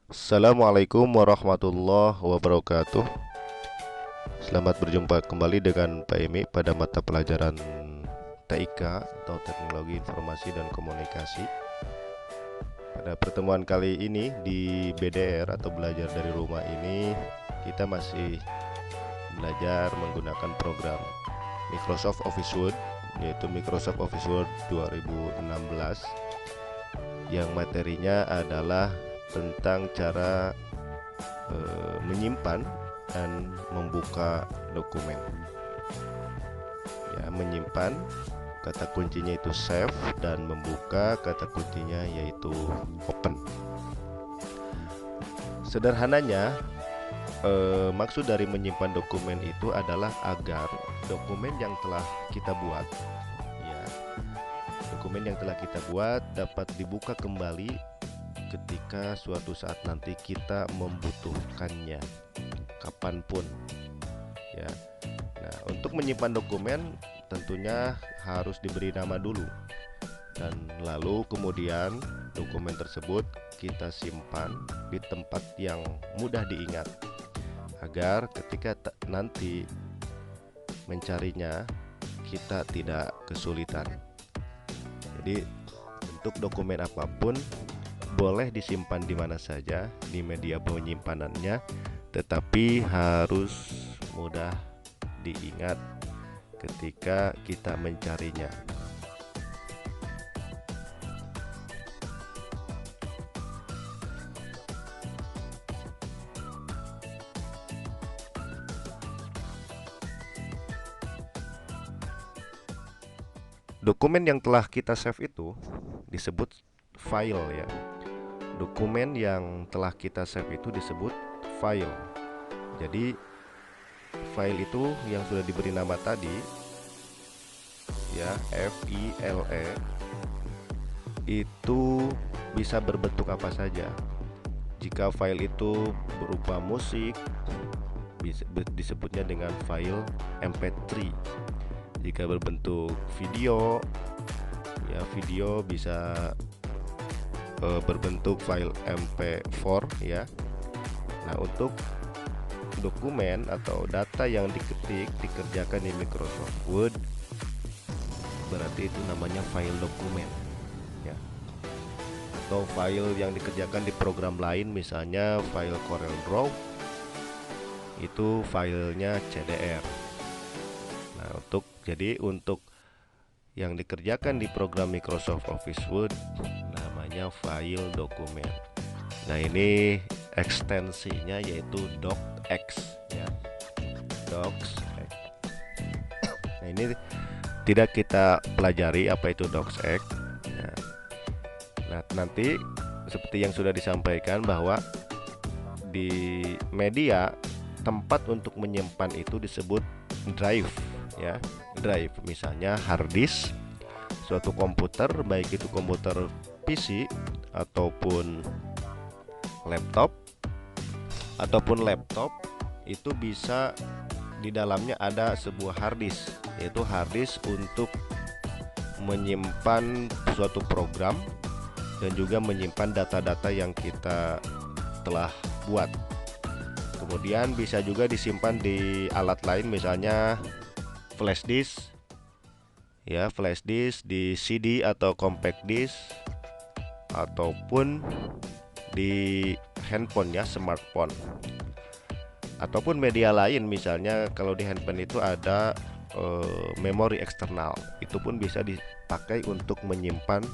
Assalamualaikum warahmatullahi wabarakatuh. Selamat berjumpa kembali dengan Pak Emi pada mata pelajaran TIK atau Teknologi Informasi dan Komunikasi. Pada pertemuan kali ini di BDR atau belajar dari rumah ini, kita masih belajar menggunakan program Microsoft Office Word, yaitu Microsoft Office Word 2016, yang materinya adalah tentang cara menyimpan dan membuka dokumen. Ya, menyimpan kata kuncinya itu save, dan membuka kata kuncinya yaitu open. Sederhananya, maksud dari menyimpan dokumen itu adalah agar dokumen yang telah kita buat, ya, dokumen yang telah kita buat dapat dibuka kembali ketika suatu saat nanti kita membutuhkannya, kapanpun, ya. Nah, untuk menyimpan dokumen tentunya harus diberi nama dulu, dan lalu kemudian dokumen tersebut kita simpan di tempat yang mudah diingat agar ketika nanti mencarinya kita tidak kesulitan. Jadi bentuk dokumen apapun boleh disimpan di mana saja di media penyimpanannya, tetapi harus mudah diingat ketika kita mencarinya. Dokumen yang telah kita save itu disebut file, ya. Dokumen yang telah kita save itu disebut file. Jadi file itu yang sudah diberi nama tadi, ya, file, itu bisa berbentuk apa saja. Jika file itu berupa musik, disebutnya dengan file MP3. Jika berbentuk video, ya, video bisa berbentuk file MP4, ya. Nah, untuk dokumen atau data yang dikerjakan di Microsoft Word, berarti itu namanya file dokumen, ya. Atau file yang dikerjakan di program lain, misalnya file CorelDRAW, itu filenya CDR. Nah, untuk yang dikerjakan di program Microsoft Office Word namanya file dokumen. Nah, ini ekstensinya yaitu docx, ya. Docx. Nah, ini tidak kita pelajari apa itu docx. Nah, nanti seperti yang sudah disampaikan bahwa di media tempat untuk menyimpan itu disebut drive, ya. Drive, misalnya hard disk suatu komputer, baik itu komputer PC ataupun laptop itu bisa di dalamnya ada sebuah hard disk, yaitu hard disk untuk menyimpan suatu program dan juga menyimpan data-data yang kita telah buat. Kemudian bisa juga disimpan di alat lain, misalnya flash disk, ya, flash disk di CD atau compact disk, ataupun di handphone, ya, smartphone, ataupun media lain. Misalnya kalau di handphone itu ada memori eksternal, itu pun bisa dipakai untuk menyimpan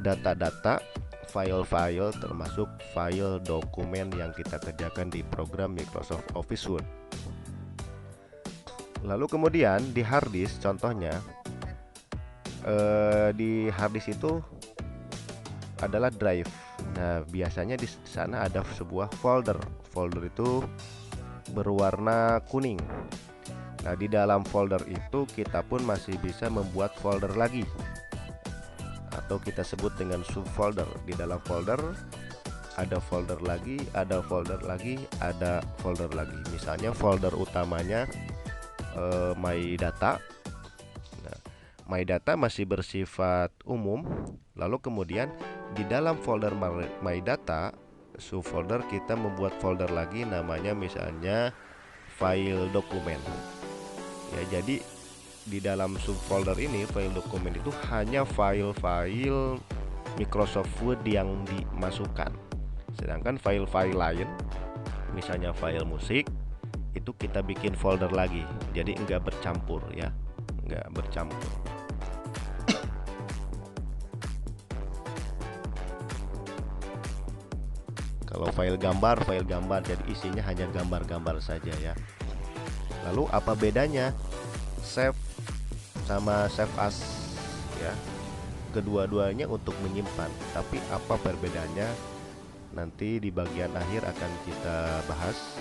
data-data, file-file, termasuk file dokumen yang kita kerjakan di program Microsoft Office Word. Lalu kemudian di hard disk, contohnya di hard disk itu adalah drive. Nah, biasanya di sana ada sebuah folder. Folder itu berwarna kuning. Nah, di dalam folder itu kita pun masih bisa membuat folder lagi, atau kita sebut dengan subfolder. Di dalam folder ada folder lagi, ada folder lagi, ada folder lagi. Misalnya folder utamanya My Data. Nah, My Data masih bersifat umum. Lalu kemudian di dalam folder My Data subfolder kita membuat folder lagi namanya misalnya file dokumen. Ya, jadi di dalam subfolder ini file dokumen itu hanya file-file Microsoft Word yang dimasukkan. Sedangkan file-file lain, misalnya file musik, itu kita bikin folder lagi. Jadi enggak bercampur ya, enggak bercampur. Kalau file gambar, jadi isinya hanya gambar-gambar saja ya. Lalu apa bedanya save sama save as ya? Kedua-duanya untuk menyimpan, tapi apa perbedaannya nanti di bagian akhir akan kita bahas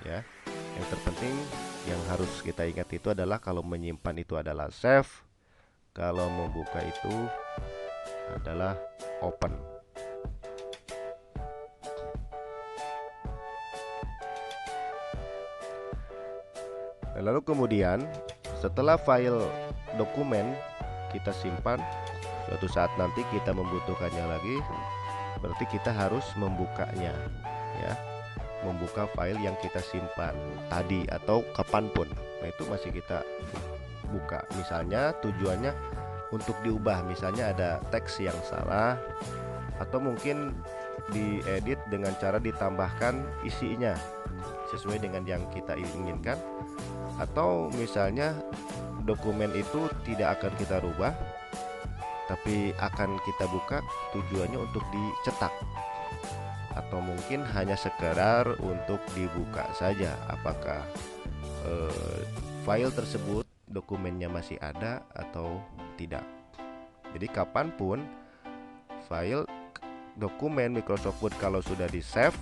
ya. Yang terpenting yang harus kita ingat itu adalah kalau menyimpan itu adalah save, kalau membuka itu adalah open. Lalu kemudian setelah file dokumen kita simpan, suatu saat nanti kita membutuhkannya lagi, berarti kita harus membukanya ya, membuka file yang kita simpan tadi atau kapanpun. Nah, itu masih kita buka. Misalnya tujuannya untuk diubah, misalnya ada teks yang salah, atau mungkin diedit dengan cara ditambahkan isinya sesuai dengan yang kita inginkan, atau misalnya dokumen itu tidak akan kita rubah tapi akan kita buka, tujuannya untuk dicetak, atau mungkin hanya sekedar untuk dibuka saja apakah file tersebut dokumennya masih ada atau tidak. Jadi kapanpun file dokumen Microsoft Word kalau sudah di save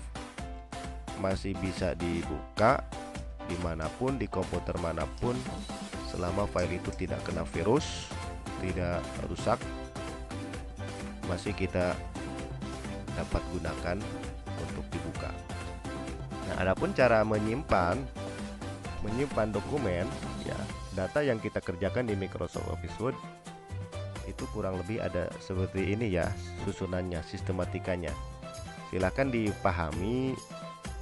masih bisa dibuka dimanapun, di komputer manapun, selama file itu tidak kena virus, tidak rusak, masih kita dapat gunakan untuk dibuka. Nah, adapun cara menyimpan dokumen ya, data yang kita kerjakan di Microsoft Office Word itu kurang lebih ada seperti ini ya, susunannya, sistematikanya. Silakan dipahami,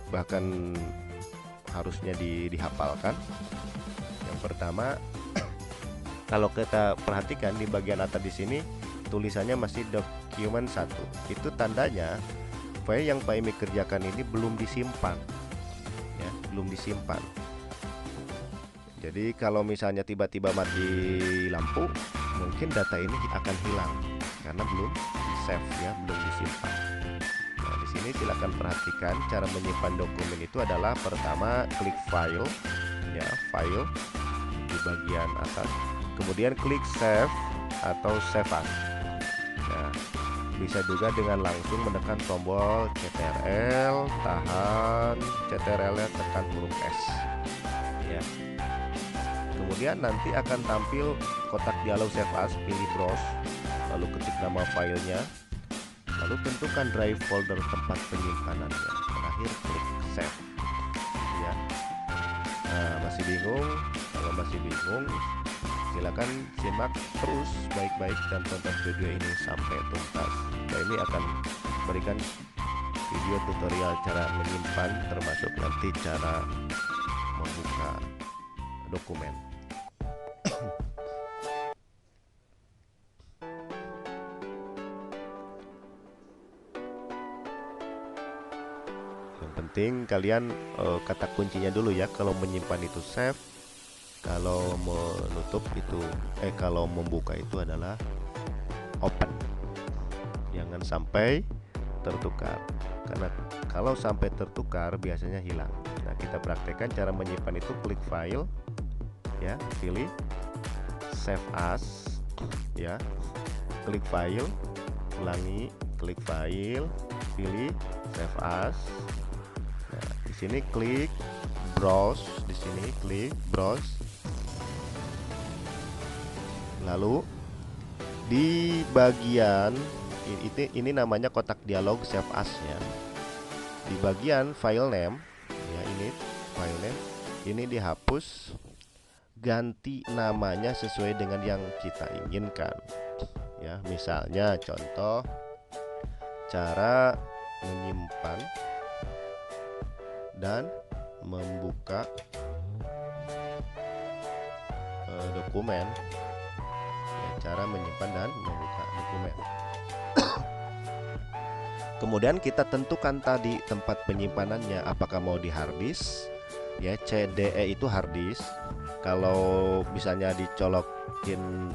bahkan harusnya dihafalkan. Yang pertama, kalau kita perhatikan di bagian atas di sini tulisannya masih dokumen 1. Itu tandanya file yang Pak Imi kerjakan ini belum disimpan ya, belum disimpan. Jadi kalau misalnya tiba-tiba mati lampu, mungkin data ini akan hilang karena belum save ya, belum disimpan. Nah, di sini silakan perhatikan cara menyimpan dokumen itu adalah pertama klik file ya, file di bagian atas, kemudian klik save atau save as. Nah, bisa juga dengan langsung menekan tombol CTRL, tahan CTRL-nya, tekan huruf S ya. Kemudian nanti akan tampil kotak dialog save as, pilih browse, lalu ketik nama filenya, lalu tentukan drive folder tempat penyimpanannya, terakhir klik save ya. Nah, masih bingung? Kalau masih bingung, silakan simak terus baik-baik dan tonton video ini sampai tuntas. Nah, ini akan berikan video tutorial cara menyimpan, termasuk nanti cara membuka dokumen. Yang penting kalian kata kuncinya dulu ya, kalau menyimpan itu save, kalau menutup itu kalau membuka itu adalah open. Jangan sampai tertukar, karena kalau sampai tertukar biasanya hilang. Nah, kita praktekkan cara menyimpan itu, klik file ya, pilih save as ya, klik file, ulangi, klik file, pilih save as. Nah, di sini klik browse, di sini klik browse. Lalu di bagian ini namanya kotak dialog save as ya. Di bagian file name ya, ini file name, ini dihapus, ganti namanya sesuai dengan yang kita inginkan ya. Misalnya contoh cara menyimpan dan membuka dokumen ya, cara menyimpan dan membuka dokumen. Kemudian kita tentukan tadi tempat penyimpanannya, apakah mau di harddisk ya, CDE itu harddisk. Kalau misalnya dicolokin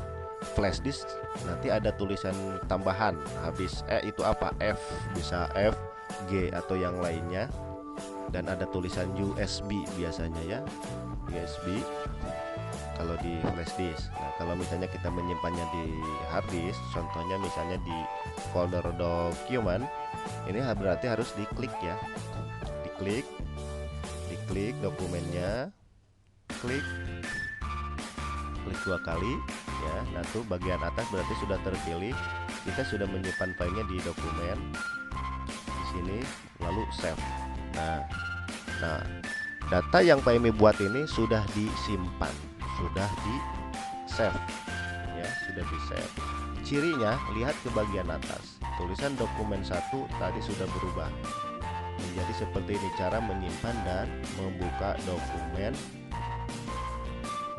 flash disk nanti ada tulisan tambahan habis itu apa, F, bisa F, G atau yang lainnya, dan ada tulisan USB biasanya ya, USB kalau di flash disk. Nah, kalau misalnya kita menyimpannya di hard disk, contohnya misalnya di folder dokumen, ini berarti harus diklik ya, diklik dokumennya, klik 2 kali ya. Nah, tuh bagian atas berarti sudah terpilih, kita sudah menyimpan filenya di dokumen di sini, lalu save. Nah, data yang Pak Emi buat ini sudah disimpan, sudah di save ya, sudah di save. Cirinya lihat ke bagian atas, tulisan dokumen 1 tadi sudah berubah menjadi seperti ini, cara menyimpan dan membuka dokumen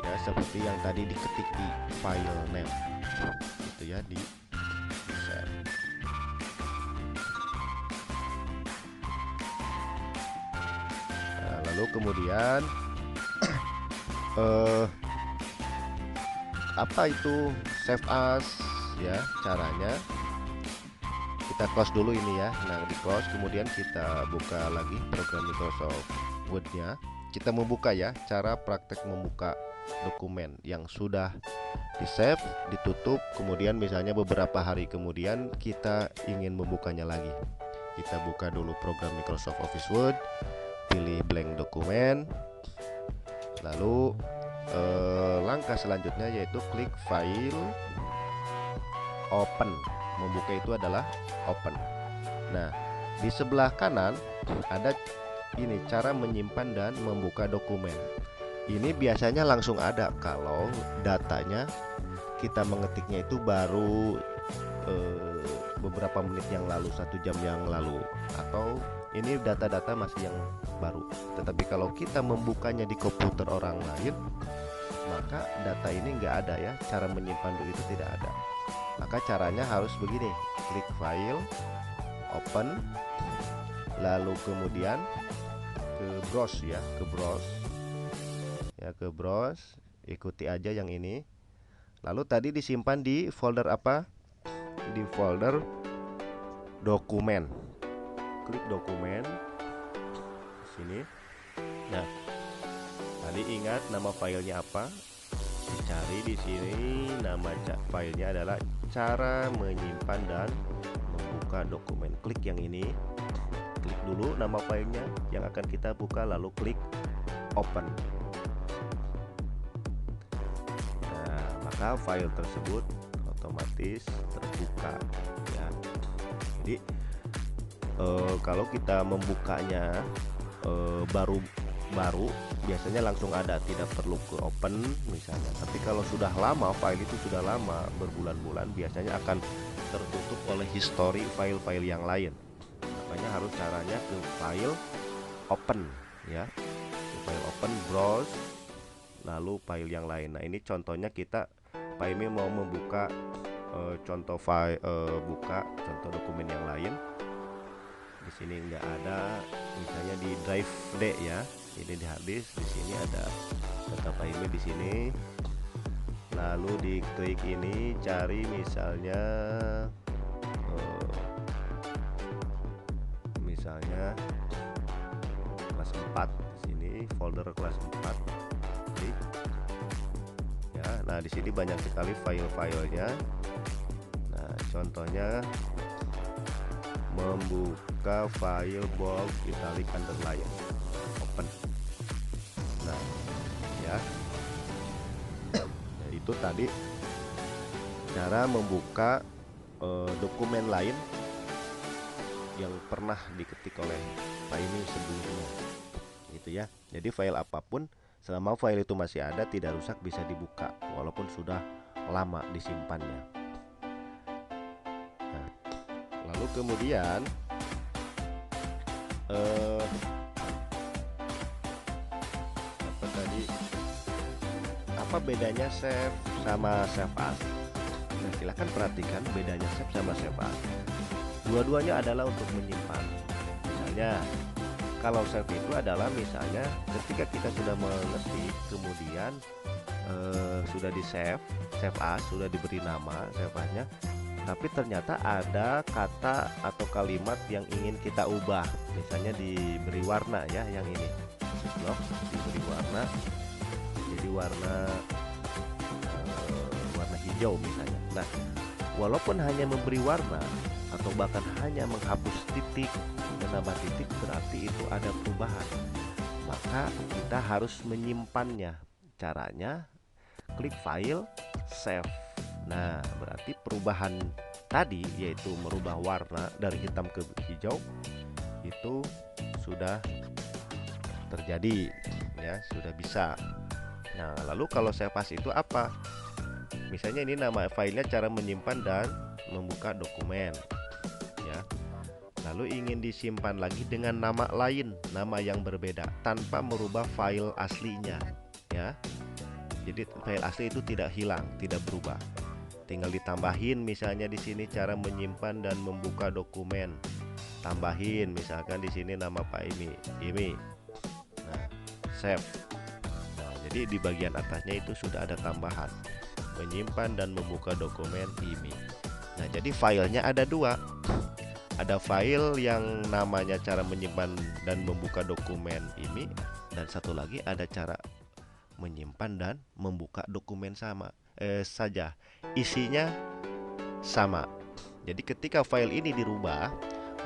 ya, seperti yang tadi diketik di file name gitu ya, di save. Nah, lalu kemudian apa itu save as ya, caranya kita close dulu ini ya. Nah, di close, kemudian kita buka lagi program Microsoft Word-nya. Kita membuka ya, cara praktek membuka dokumen yang sudah di save, ditutup, kemudian misalnya beberapa hari kemudian kita ingin membukanya lagi. Kita buka dulu program Microsoft Office Word, pilih blank dokumen, lalu langkah selanjutnya yaitu klik file, open. Membuka itu adalah open. Nah, di sebelah kanan ada ini cara menyimpan dan membuka dokumen. Ini biasanya langsung ada kalau datanya kita mengetiknya itu baru beberapa menit yang lalu, 1 jam yang lalu, atau ini data-data masih yang baru. Tetapi kalau kita membukanya di komputer orang lain, maka data ini nggak ada ya, cara menyimpan itu tidak ada. Maka caranya harus begini, klik file, open, lalu kemudian ke browse ya, ke browse, ikuti aja yang ini. Lalu tadi disimpan di folder apa? Di folder dokumen. Klik dokumen di sini. Nah, tadi ingat nama filenya apa? Dicari di sini, nama filenya adalah cara menyimpan dan membuka dokumen. Klik yang ini, klik dulu nama filenya yang akan kita buka, lalu klik open. Nah, maka file tersebut otomatis terbuka ya. Jadi kalau kita membukanya baru biasanya langsung ada, tidak perlu ke open misalnya. Tapi kalau sudah lama, file itu sudah lama berbulan-bulan, biasanya akan tertutup oleh history file-file yang lain. Makanya harus caranya ke file open ya, ke file open, browse, lalu file yang lain. Nah, ini contohnya kita Pak Emi mau membuka contoh file, buka contoh dokumen yang lain. Di sini nggak ada, misalnya di drive D ya, ini di harddisk, di sini ada data Pak Emi di sini. Lalu diklik ini, cari misalnya kelas 4 di sini, folder kelas 4. Klik ya. Nah, di sini banyak sekali file-filenya. Nah, contohnya membuka file bold italic underline, open. Nah ya, itu tadi cara membuka dokumen lain yang pernah diketik oleh Pak Emi sebelumnya gitu ya. Jadi file apapun selama file itu masih ada, tidak rusak, bisa dibuka walaupun sudah lama disimpannya. Lalu kemudian eh, apa tadi, apa bedanya save sama save as? Nah, silahkan perhatikan bedanya save sama save as. Dua-duanya adalah untuk menyimpan. Misalnya kalau save itu adalah misalnya ketika kita sudah mengetik, kemudian sudah di save, save as, sudah diberi nama save as-nya, tapi ternyata ada kata atau kalimat yang ingin kita ubah. Misalnya diberi warna ya, yang ini blok diberi warna jadi warna hijau misalnya. Nah, walaupun hanya memberi warna atau bahkan hanya menghapus titik, menambah titik, berarti itu ada perubahan. Maka kita harus menyimpannya. Caranya klik file, save. Nah, berarti perubahan tadi, yaitu merubah warna dari hitam ke hijau, itu sudah terjadi ya, sudah bisa. Nah, lalu kalau save as itu apa? Misalnya ini nama filenya cara menyimpan dan membuka dokumen ya. Lalu ingin disimpan lagi dengan nama lain, nama yang berbeda tanpa merubah file aslinya ya. Jadi file asli itu tidak hilang, tidak berubah. Tinggal ditambahin misalnya di sini cara menyimpan dan membuka dokumen. Tambahin misalkan di sini nama Pak Imi. Nah, save. Nah, jadi di bagian atasnya itu sudah ada tambahan menyimpan dan membuka dokumen IMI. Nah, jadi filenya ada dua. Ada file yang namanya cara menyimpan dan membuka dokumen IMI, dan satu lagi ada cara menyimpan dan membuka dokumen saja. Isinya sama. Jadi ketika file ini dirubah,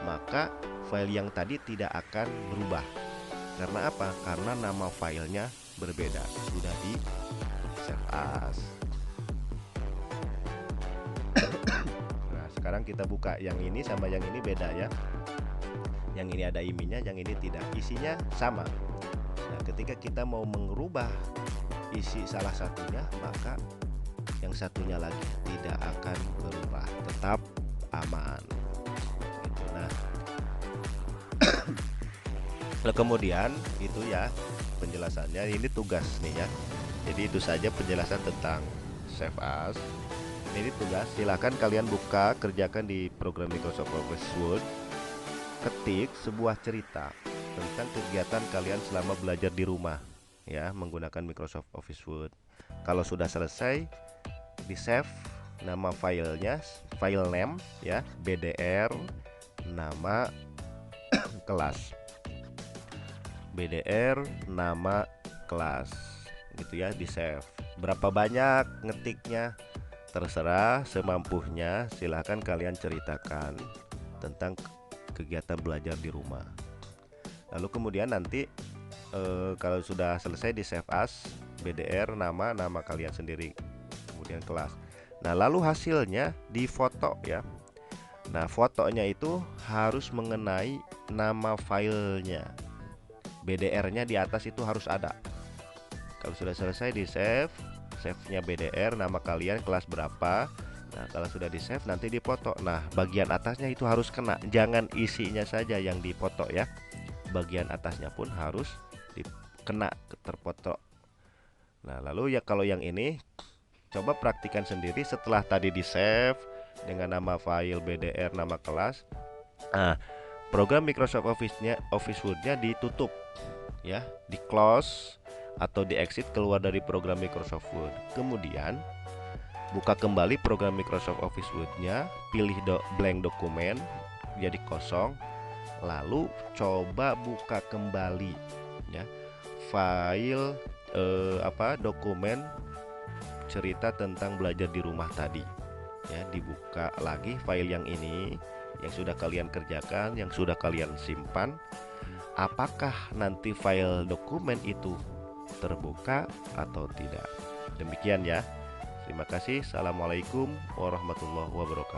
maka file yang tadi tidak akan berubah. Karena apa? Karena nama filenya berbeda, sudah di save as. Nah, sekarang kita buka yang ini sama yang ini beda ya. Yang ini ada IMI-nya, yang ini tidak. Isinya sama. Nah, ketika kita mau mengubah isi salah satunya, maka yang satunya lagi tidak akan berubah, tetap aman. Gitu. Nah, lalu kemudian itu ya penjelasannya. Ini tugas nih ya. Jadi itu saja penjelasan tentang save as. Ini tugas, silahkan kalian buka, kerjakan di program Microsoft Office Word. Ketik sebuah cerita tentang kegiatan kalian selama belajar di rumah ya, menggunakan Microsoft Office Word. Kalau sudah selesai, di save nama filenya, file name ya, BDR, nama kelas, BDR nama kelas gitu ya, di save. Berapa banyak ngetiknya terserah, semampunya. Silahkan kalian ceritakan tentang kegiatan belajar di rumah. Lalu kemudian nanti kalau sudah selesai di save as, BDR nama kalian sendiri, kemudian kelas. Nah, lalu hasilnya difoto ya. Nah, fotonya itu harus mengenai nama filenya. BDR-nya di atas itu harus ada. Kalau sudah selesai di save, save-nya BDR, nama kalian, kelas berapa. Nah, kalau sudah di save nanti dipoto. Nah, bagian atasnya itu harus kena. Jangan isinya saja yang dipoto ya. Bagian atasnya pun harus kena, terfoto. Nah, lalu ya kalau yang ini coba praktikan sendiri setelah tadi di save dengan nama file BDR nama kelas. Nah, program Microsoft Office Word-nya ditutup ya, di close atau di exit, keluar dari program Microsoft Word. Kemudian buka kembali program Microsoft Office Word-nya, pilih blank dokumen jadi kosong, lalu coba buka kembali ya file dokumen cerita tentang belajar di rumah tadi ya. Dibuka lagi file yang ini yang sudah kalian kerjakan, yang sudah kalian simpan. Apakah nanti file dokumen itu terbuka atau tidak? Demikian ya. Terima kasih. Assalamualaikum warahmatullahi wabarakatuh.